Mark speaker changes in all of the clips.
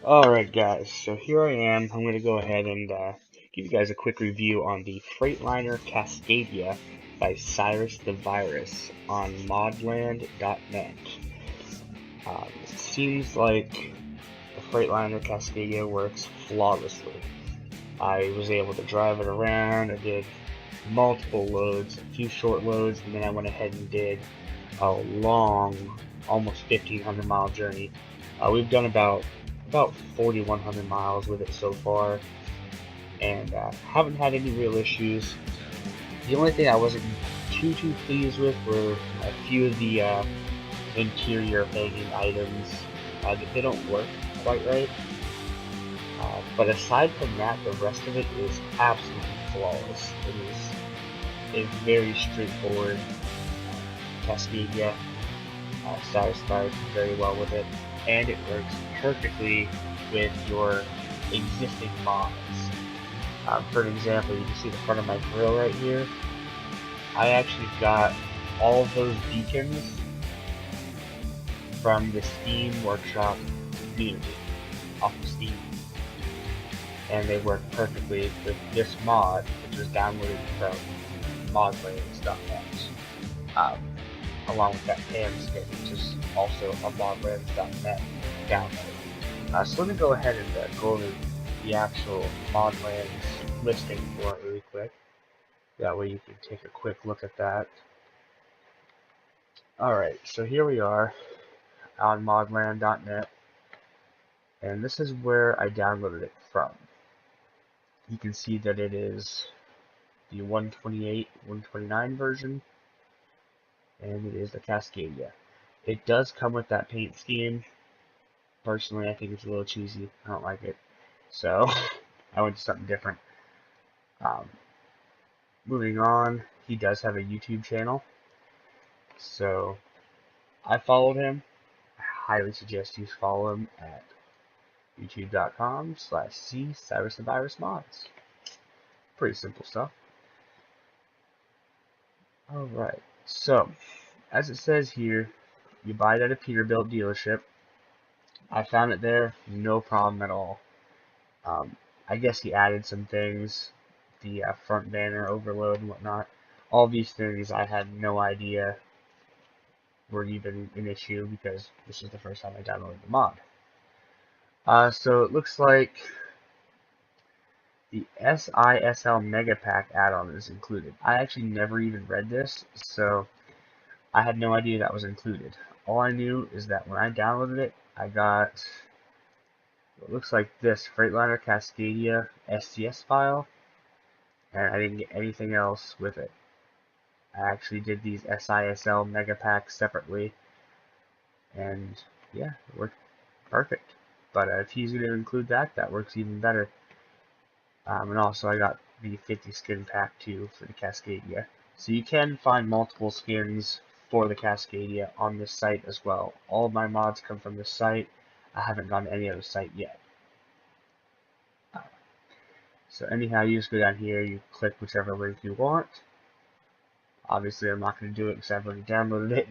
Speaker 1: Alright guys, so here I am. I'm going to go ahead and give you guys a quick review on the Freightliner Cascadia by CyrusThe Virus on Modland.net. It seems like the Freightliner Cascadia works flawlessly. I was able to drive it around. I did multiple loads, a few short loads, and then I went ahead and did a long, almost 1,500 mile journey. We've done about 4,100 miles with it so far, and haven't had any real issues. The only thing I wasn't too pleased with were a few of the interior hanging items. They don't work quite right. But aside from that, the rest of it is absolutely flawless. It is a very straightforward Cascadia. Satisfies very well with it, and it works perfectly with your existing mods. For an example, you can see the front of my grill right here. I actually got all of those beacons from the Steam Workshop community off of Steam, and they work perfectly with this mod, which was downloaded from Modland.net. Along with that pan skin, which is also a Modland.net download. So let me go ahead and go over the actual Modland's listing for it really quick. That way you can take a quick look at that. Alright, so here we are on Modland.net, and this is where I downloaded it from. You can see that it is the 128, 129 version, and it is the Cascadia. It does come with that paint scheme. Personally, I think it's a little cheesy. I don't like it. So, I went to something different. Moving on, he does have a YouTube channel. So, I followed him. I highly suggest you follow him at youtube.com/CyrusTheVirusMods. Pretty simple stuff. Alright, so, as it says here, you buy it at a Peterbilt dealership. I found it there, no problem at all. I guess he added some things, the front banner overload and whatnot. All these things I had no idea were even an issue because this is the first time I downloaded the mod. So it looks like the SISL Mega Pack add-on is included. I actually never even read this, so I had no idea that was included. All I knew is that when I downloaded it, I got what looks like this Freightliner Cascadia STS file, and I didn't get anything else with it. I actually did these SISL Mega Packs separately, and yeah, it worked perfect. But if he's going to include that, that works even better. And also I got the 50 skin pack too for the Cascadia. So you can find multiple skins for the Cascadia on this site as well. All of my mods come from this site. I haven't gone to any other site yet. So anyhow, you just go down here, you click whichever link you want. Obviously I'm not going to do it because I've already downloaded it.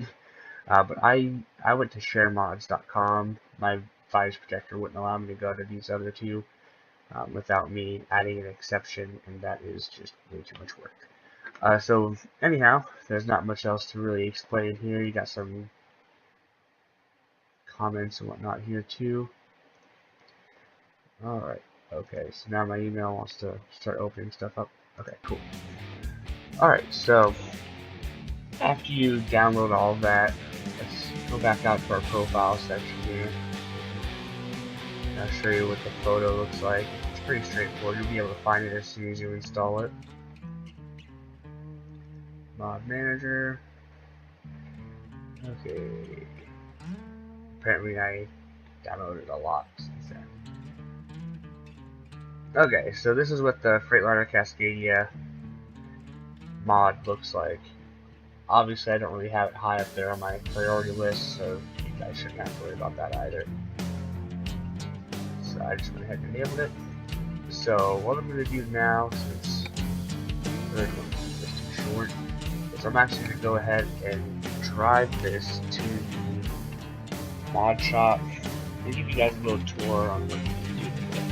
Speaker 1: But I went to sharemods.com. My virus protector wouldn't allow me to go to these other two without me adding an exception, and that is just way too much work. So anyhow, there's not much else to really explain here. You got some comments and whatnot here too. Alright, okay, so now my email wants to start opening stuff up. Okay, cool. Alright, so after you download all of that, let's go back out to our profile section here. I'll show you what the photo looks like. It's pretty straightforward. You'll be able to find it as soon as you install it. Mod manager. Okay. Apparently I downloaded a lot since then. Okay, so this is what the Freightliner Cascadia mod looks like. Obviously I don't really have it high up there on my priority list, so you guys shouldn't have to worry about that either. So I just went ahead and enabled it. So what I'm going to do now, since the third one is just too short, is I'm actually going to go ahead and drive this to the mod shop I'll give you guys a little tour on what you can do with it.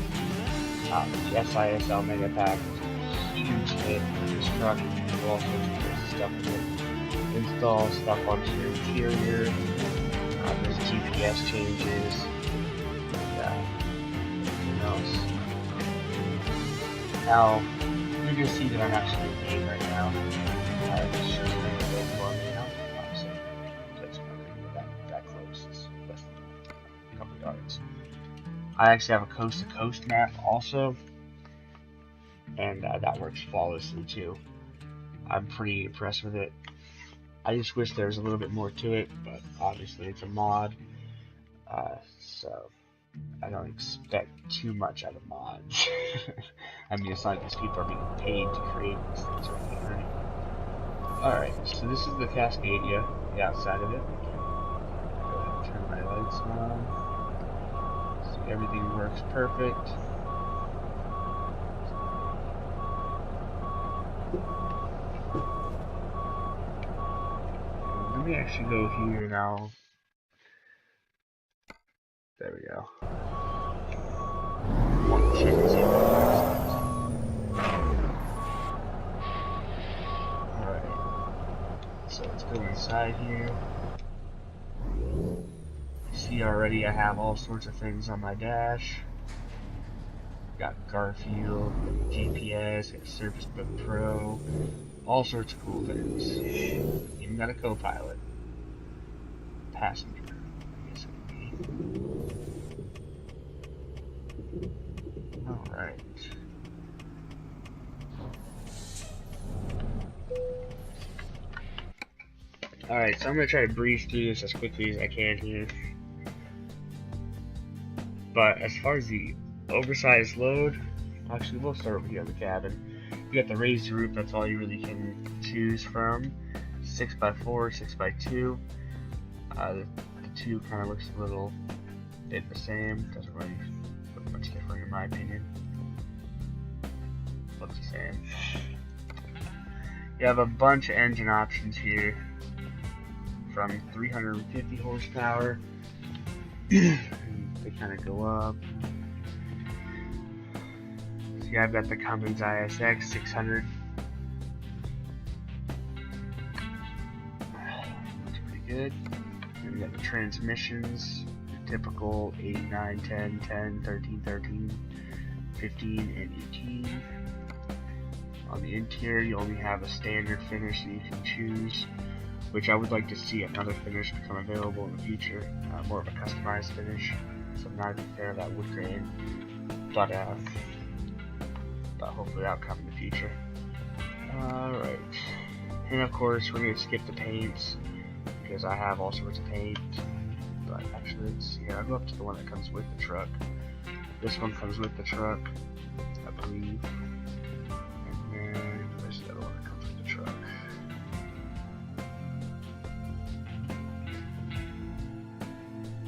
Speaker 1: The SISL Mega Pack is a huge hit for this truck. You can do all sorts of crazy stuff with it. Install stuff onto your interior. There's GPS changes. Anything else. Now, you're going to see that I'm actually in game right now. Just shows me a bit for me, obviously, place that close. It's less than a couple yards. I actually have a coast-to-coast map also, and that works flawlessly too. I'm pretty impressed with it. I just wish there was a little bit more to it, but obviously it's a mod, so I don't expect too much out of mods. I mean, it's not like these people are being paid to create these things or anything, right? Alright, so this is the Cascadia, the outside of it. Go ahead and turn my lights on. See, everything works perfect. Let me actually go here now. There we go. I want to check and see if it works. Alright. So let's go inside here. See already I have all sorts of things on my dash. Got Garfield, GPS, got CyrusThe Pro, all sorts of cool things. Even got a co-pilot. Passenger, I guess it would be. Alright. Alright, so I'm going to try to breeze through this as quickly as I can here. But as far as the oversized load, actually we'll start over here in the cabin. You got the raised roof, that's all you really can choose from. 6x4, 6x2. The 2 kind of looks a little bit the same, doesn't really look much different in my opinion. Looks the same. You have a bunch of engine options here, from 350 horsepower. They kind of go up. See, I've got the Cummins ISX 600. Looks pretty good. Then we got the transmissions, the typical 8, 9, 10, 10, 13, 13, 15, and 18. On the interior, you only have a standard finish that you can choose, which I would like to see another finish become available in the future, more of a customized finish. So I'm not a big fan of that wood grain, but hopefully that'll come in the future. Alright, and of course we're going to skip the paints, because I have all sorts of paint, but actually let's see, I'll go up to the one that comes with the truck. This one comes with the truck, I believe, and then where's the other one that comes with the truck?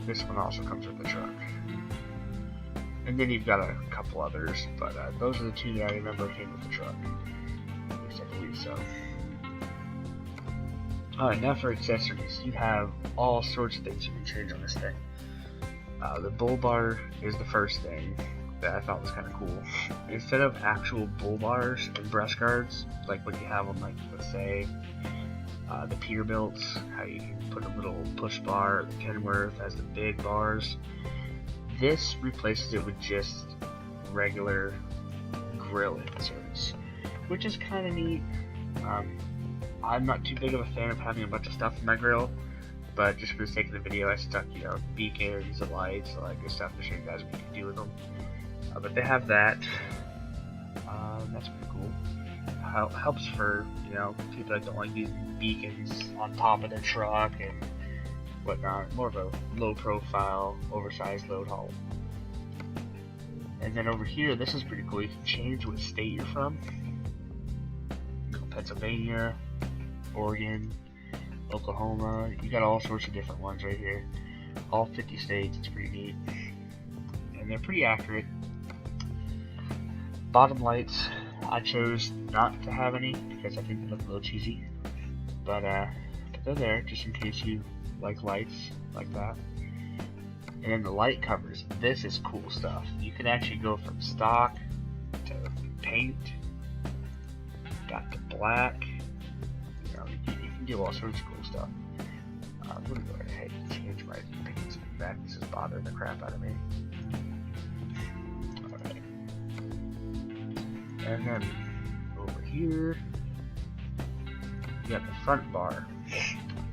Speaker 1: This one also comes with the truck. And then you've got a couple others, but those are the 2 that I remember came with the truck. At least I believe so. Alright, now for accessories. You have all sorts of things you can change on this thing. The bull bar is the first thing that I thought was kind of cool. Instead of actual bull bars and breast guards, like what you have on, like, let's say, the Peterbilts, how you can put a little push bar, or the Kenworth has the big bars. This replaces it with just regular grill inserts, which is kind of neat. I'm not too big of a fan of having a bunch of stuff in my grill, but just for the sake of the video, I stuck, beacons, the lights, all that good stuff to show you guys what you can do with them. But they have that. That's pretty cool. Helps for, people that don't like using beacons on top of their truck and whatnot. More of a low profile, oversized load haul. And then over here, this is pretty cool. You can change what state you're from. Pennsylvania, Oregon, Oklahoma. You got all sorts of different ones right here. All 50 states. It's pretty neat. And they're pretty accurate. Bottom lights, I chose not to have any because I think they look a little cheesy. But they're there just in case you like lights like that. And then the light covers. This is cool stuff. You can actually go from stock to paint, got to black. You know, you can do all sorts of cool stuff. I'm gonna go ahead and change my paint scheme back. This is bothering the crap out of me. Alright. And then over here, you got the front bar.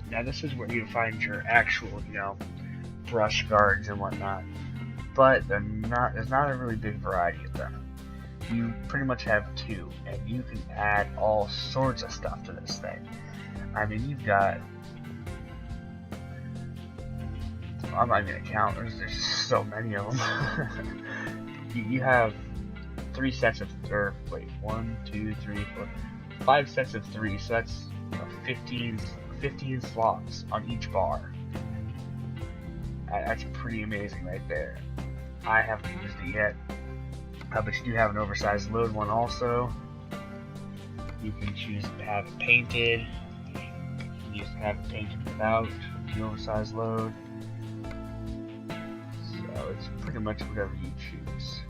Speaker 1: Now this is where you find your actual, you know, brush guards and whatnot. But there's not a really big variety of them. You pretty much have two, and you can add all sorts of stuff to this thing. I mean, you've got, I'm not even gonna count, there's so many of them. you have 3 sets of, or wait, 1, 2, 3, 4, 5 sets of 3, so that's 15 slots on each bar. That's pretty amazing right there. I haven't used it yet, but you do have an oversized load one also. You can choose to have it painted. You can use to have it painted without the oversized load. So it's pretty much whatever you choose.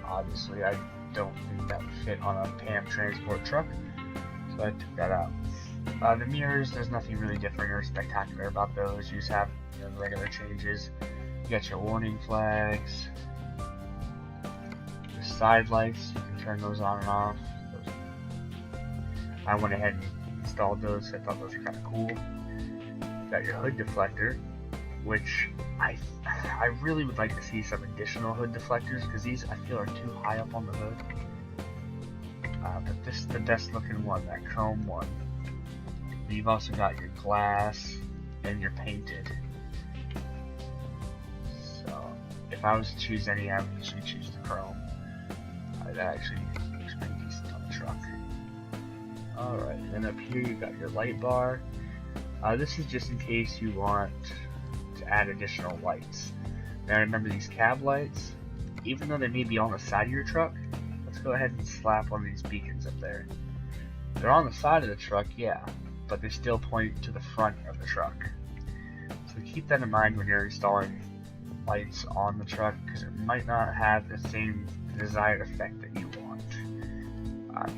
Speaker 1: Obviously, I don't think that would fit on a PAM transport truck, so I took that out. The mirrors, there's nothing really different or spectacular about those. You just have, you know, the regular changes. You got your warning flags. The side lights, you can turn those on and off. I went ahead and installed those. I thought those were kind of cool. You got your hood deflector, which I really would like to see some additional hood deflectors, because these I feel are too high up on the hood. But this is the best looking one, that chrome one. You've also got your glass and your painted. So if I was to choose any, I would usually choose the chrome. That actually looks pretty decent on the truck. Alright, and then up here you've got your light bar. This is just in case you want to add additional lights. Now remember, these cab lights, even though they may be on the side of your truck, let's go ahead and slap one of these beacons up there. They're on the side of the truck, yeah, but they still point to the front of the truck. So keep that in mind when you're installing lights on the truck, because it might not have the same desired effect that you want.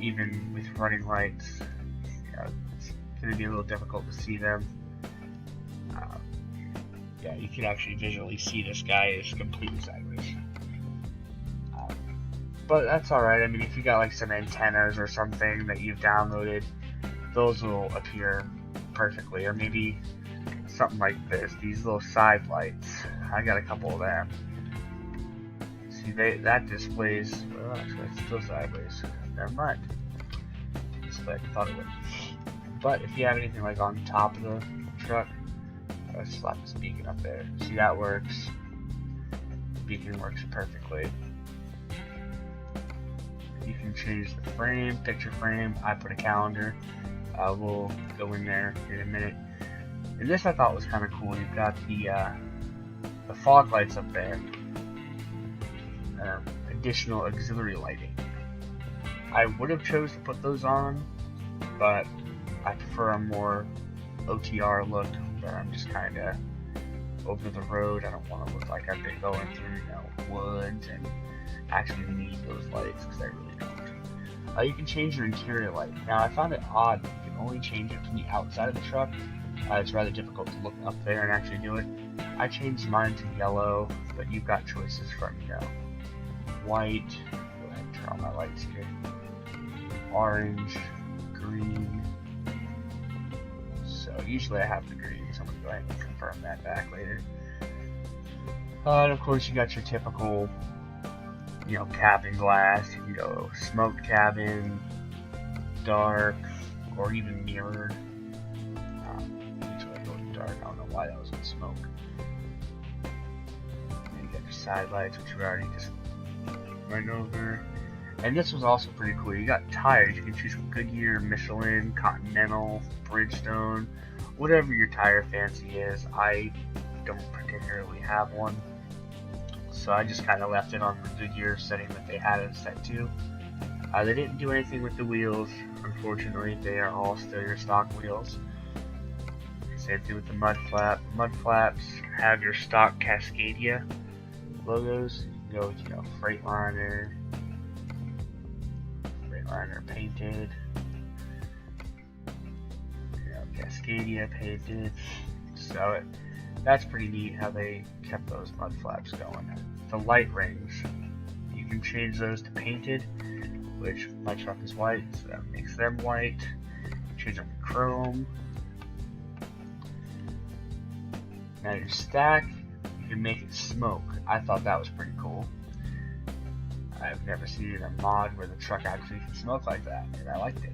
Speaker 1: Even with running lights, you know, it's going to be a little difficult to see them. Yeah, you can actually visually see this guy is completely sideways. But that's alright. I mean, if you got like some antennas or something that you've downloaded, those will appear perfectly. Or maybe something like this, these little side lights. I got a couple of them. See, that displays, well, actually it's still sideways. Never mind. Display, I thought it would. But if you have anything like on top of the truck, let's slap this beacon up there. See, that works. The beacon works perfectly. You can change the frame, picture frame. I put a calendar. We'll go in there in a minute. And this I thought was kind of cool. You've got the fog lights up there. Additional auxiliary lighting. I would have chose to put those on, but I prefer a more OTR look where I'm just kind of over the road. I don't want to look like I've been going through, you know, woods and actually need those lights, because I really don't. You can change your interior light. Now I found it odd that you can only change it from the outside of the truck. It's rather difficult to look up there and actually do it. I changed mine to yellow, but you've got choices from, you know, white, go ahead and turn on my lights here, orange, green. So usually I have the green, so I'm going to go ahead and confirm that back later. And of course you got your typical, you know, cabin glass. You can go smoked cabin, dark, or even mirrored. Usually I go with dark, I don't know why that was with smoke. And you got your side lights, which we already just went over. And this was also pretty cool. You got tires. You can choose from Goodyear, Michelin, Continental, Bridgestone, whatever your tire fancy is. I don't particularly have one, so I just kind of left it on the Goodyear setting that they had it set to. They didn't do anything with the wheels, unfortunately. They are all still your stock wheels. Same thing with the mud flap. Mud flaps have your stock Cascadia logos. You can go with, Freightliner painted, Cascadia painted. So that's pretty neat how they kept those mud flaps going. The light rings, you can change those to painted, which my truck is white, so that makes them white. Change them to chrome. Now your stack, you can make it smoke. I thought that was pretty cool. I've never seen a mod where the truck actually can smoke like that, and I liked it.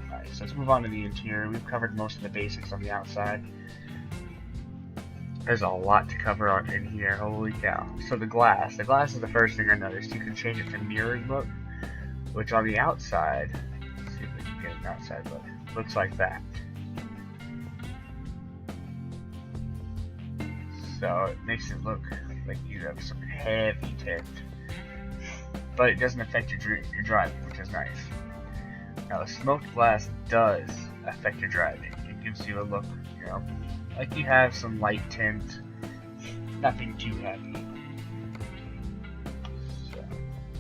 Speaker 1: Alright, so let's move on to the interior. We've covered most of the basics on the outside. There's a lot to cover in here, holy cow. So the glass is the first thing I noticed. You can change it to mirrored look, which on the outside, let's see if we can get an outside look, looks like that. So it makes it look like you have some heavy tint, but it doesn't affect your driving, which is nice. Now the smoked glass does affect your driving. It gives you a look, like you have some light tint, nothing too heavy. So,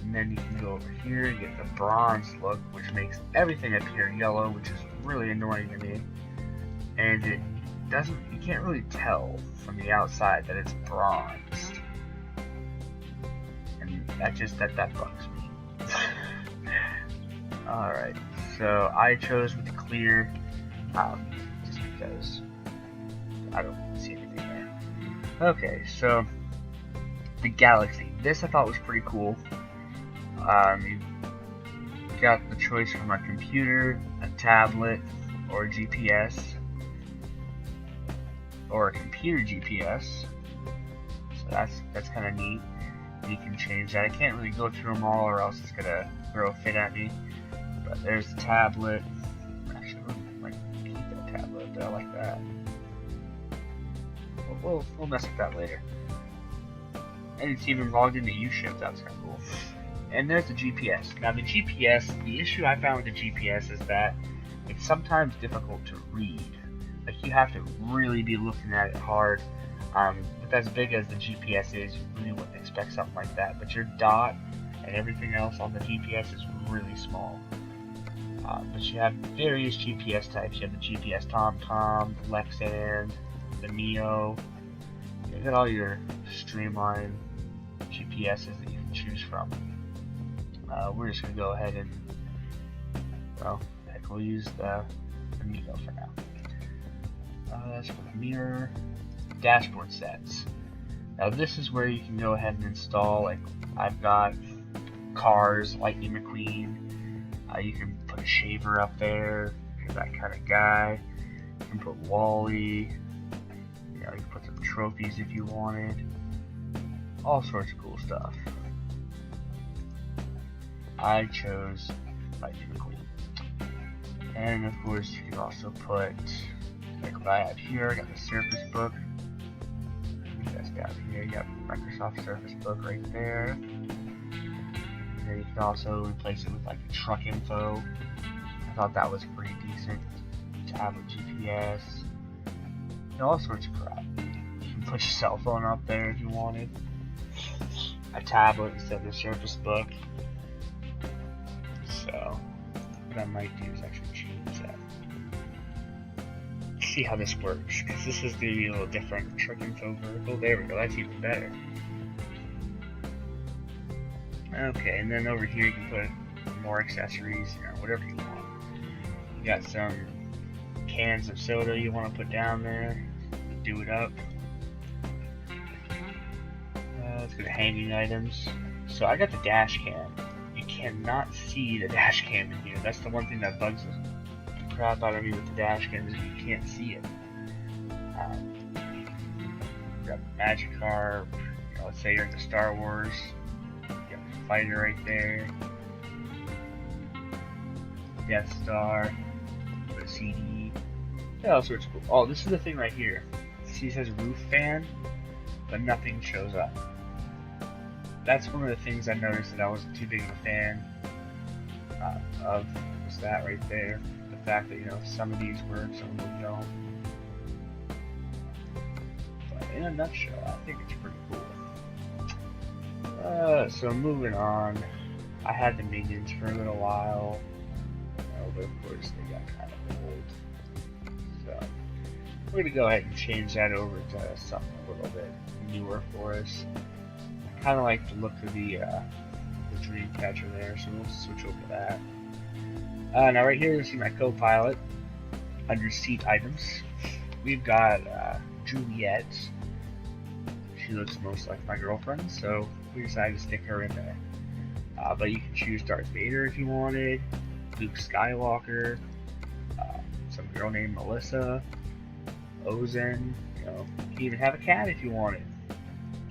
Speaker 1: and then you can go over here and get the bronze look, which makes everything appear yellow, which is really annoying to me. And you can't really tell from the outside that it's bronzed. And that bugs me. Alright, so I chose with the clear, just because I don't see anything there. Okay, so the Galaxy. This I thought was pretty cool. You got the choice from a computer, a tablet, or a GPS, or a computer GPS. So that's kind of neat. You can change that. I can't really go through them all, or else it's gonna throw a fit at me. But there's the tablet. Actually, I might keep that tablet, but I like that. We'll mess with that later. And it's even logged into U-Ship. That's kind of cool. And there's the GPS. Now the GPS, the issue I found with the GPS is that it's sometimes difficult to read. Like you have to really be looking at it hard. With as big as the GPS is, you really wouldn't expect something like that. But your dot and everything else on the GPS is really small. But you have various GPS types. You have the GPS TomTom, the Lexan, the Neo. You got all your streamline GPSs that you can choose from. We're just going to go ahead and, heck, we'll use the Neo for now. That's for the mirror. Dashboard sets. Now this is where you can go ahead and install, like I've got Cars, Lightning McQueen. You can put a shaver up there if you're that kind of guy. You can put Wally. You can put some trophies if you wanted. All sorts of cool stuff. I chose Lightning McQueen. And of course you can also put, like what I have here, I got the Surface Book. That's down here, you got Microsoft Surface Book right there. And then you can also replace it with like a truck info. I thought that was pretty decent. Tablet GPS. All sorts of crap. You can put your cell phone up there if you wanted. A tablet instead of the Surface Book. So, what I might do is actually change that. See how this works, because this is going to be a little different. Truck info vertical. There we go. That's even better. Okay, and then over here you can put more accessories, whatever you want. You got some cans of soda you want to put down there. Do it up. Let's go to hanging items. So I got the dash cam. You cannot see the dash cam in here. That's the one thing that bugs the crap out of me with the dash cam, is you can't see it. Got the magic car. Let's say you're into Star Wars. You got the fighter right there. Death Star. The CD. Yeah, all sorts of cool. Oh, this is the thing right here. See, it says roof fan, but nothing shows up. That's one of the things I noticed that I wasn't too big of a fan of, was that right there. The fact that, some of these work, some of them don't. in a nutshell. I think it's pretty cool. So moving on, I had the minions for a little while, but of course they got kind of old. So we're gonna go ahead and change that over to something a little bit newer for us. I kind of like the look of the Dreamcatcher there, so we'll switch over to that. Now right here you see my co-pilot. Under seat items, we've got Juliet. She looks most like my girlfriend, so we decided to stick her in there. But you can choose Darth Vader if you wanted, Luke Skywalker, some girl named Melissa, Ozen. You can even have a cat if you wanted.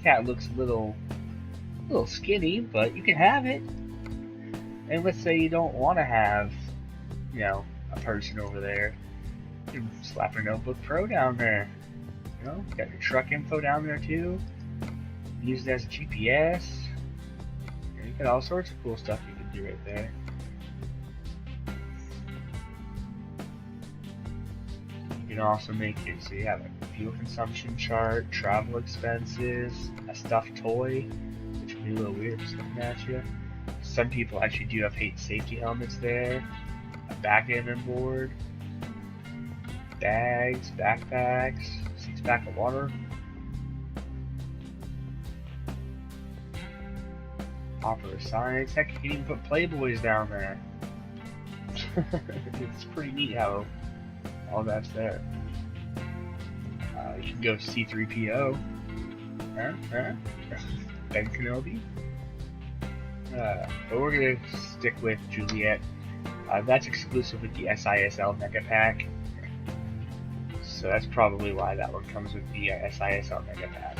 Speaker 1: Cat looks a little skinny, but you can have it. And let's say you don't want to have, a person over there. You can slap your Notebook Pro down there. Got your truck info down there too. Use it as a GPS. You got all sorts of cool stuff you can do right there. You can also make it so you have a fuel consumption chart, travel expenses, a stuffed toy, which would be a little weird just looking at you. Some people actually do have safety helmets there, a backgammon board, bags, backpacks, 6-pack of water, Hopper of Science. Heck, you can even put Playboys down there. It's pretty neat how all that's there. You can go C-3PO. Ben Kenobi. But we're going to stick with Juliet. That's exclusive with the SISL Mega Pack. So that's probably why that one comes with the SISL Mega Pack.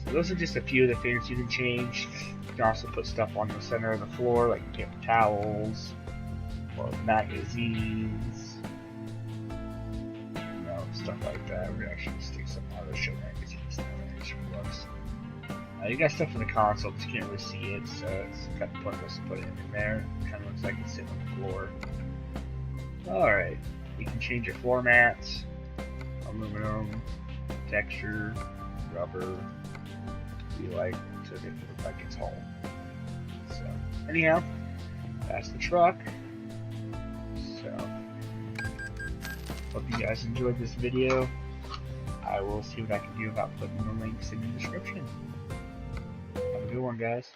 Speaker 1: So those are just a few of the things you can change. You can also put stuff on the center of the floor, like paper towels, or magazines, stuff like that. We're gonna actually stick some other show magazines there. You got stuff for the console, but you can't really see it, so it's kind of pointless to put it in there. It kind of looks like it's sitting on the floor. Alright, you can change your floor mats, aluminum, texture, rubber, you like to make it look like it's home. So, anyhow, that's the truck. So, hope you guys enjoyed this video. I will see what I can do about putting the links in the description. Have a good one, guys.